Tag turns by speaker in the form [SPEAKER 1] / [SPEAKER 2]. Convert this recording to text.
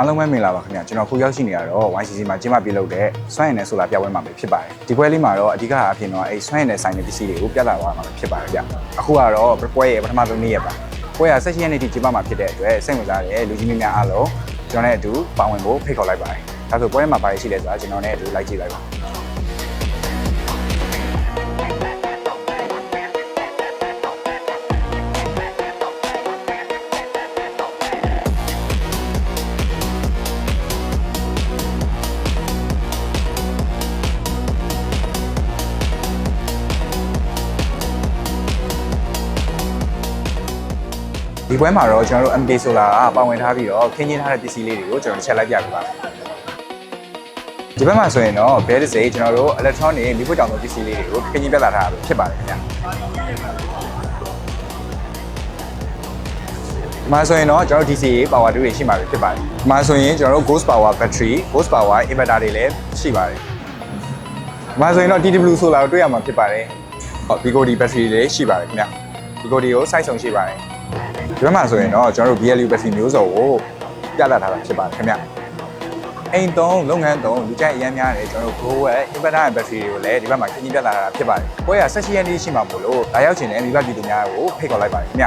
[SPEAKER 1] အားလုံးပဲမင်္ဂလာပါခင်ဗျာကျွန်တော်ခုရောက်ရှိနေရတော့ YCC မှာကျင်းပပြုလုပ်တဲ့စွမ်းရည်နဲ့ဆိုလာပြပွဲမှာပဲဖြစ်ပါတယ်ဒီပွဲလေးမှာတော့အဓိကအဖြစ်တော့အဲ့စွမ်းရည်နဲ့ဆိုင်တဲ့ပစ္စည်းတွေကိုပြသသွားမှာဖြစ်ပါတယ်ဗျအခုကတော့ပွဲရဲ့ပထမဆုံးနေ့ရက်ပါပွဲက16ရက်နေ့ထိကျင်းပမှာဖြစ်တဲ့အတွက်စိတ်ဝင်စားတဲ့လူကြီးမင်းများအားလုံးကျွန်တော်နဲ့အတူပါဝင်ဖို့ဖိတ်ခေါ်လိုက်ပါတယ်ဒါဆိုပွဲမှာဘာရှိလဲဆိုတာကျွန်တော်နဲ့အတူလိုက်ကြည့်လိုက်ပါဒီပွဲမှာတော့ကျွန်တော်တို့ MK Solar ကပါဝင်ထားပြီးတော့ခင်းကျင်းထားတဲ့ပစ္စည်းလေးတွေကိုကျွန်တော်တစ်ချက်လိုက်ပြပေးပါမယ်ဒီဘက်မှာဆိုရင်တော့ဘဲတစ်စိကျွန်တော်တို့ electronic မိဖို့ကြောင့်သောပစ္စည်းလေးတွေကိုခင်းကျင်းပြသထားတာဖြစ်ပါတယ်ခင်ဗျာဒီမှာဆိုရင်တော့ကျွန်တော်တို့ DC power 2တွေရှိမှာဖြစ်ပါတယ်ဒီမှာဆိုရင်ကျွန်တော်တို့ Ghost Power battery Ghost Power inverter တွေလည်းရှိပါတယ်ဒီမှာဆိုရင်တော့ TW Solar ကိုတွေ့ရမှာဖြစ်ပါတယ်ဟုတ် Bigodi battery တွေရှိပါတယ်ခင်ဗျာ Bigodi ကို size ဆုံးရှိပါတယ်ဒီဘက်မှာဆိုရင်တော့ကျွန်တော်တို့ BLU battery မျိုးစုံကိုပြသထားတာဖြစ်ပါတယ်ခင်ဗျအိမ်သုံးလုပ်ငန်းသုံးလူကြိုက်အများများတယ်ကျွန်တော်တို့ Go ရဲ့ inverter battery တွေကိုလည်းဒီဘက်မှာခင်းကျင်းပြသထားတာဖြစ်ပါတယ်ပွဲက16ရက်နေ့ရှိမှာမို့လို့လာရောက်ချင်တဲ့မိဘပြည်သူများကိုဖိတ်ခေါ်လိုက်ပါတယ်ခင်ဗျ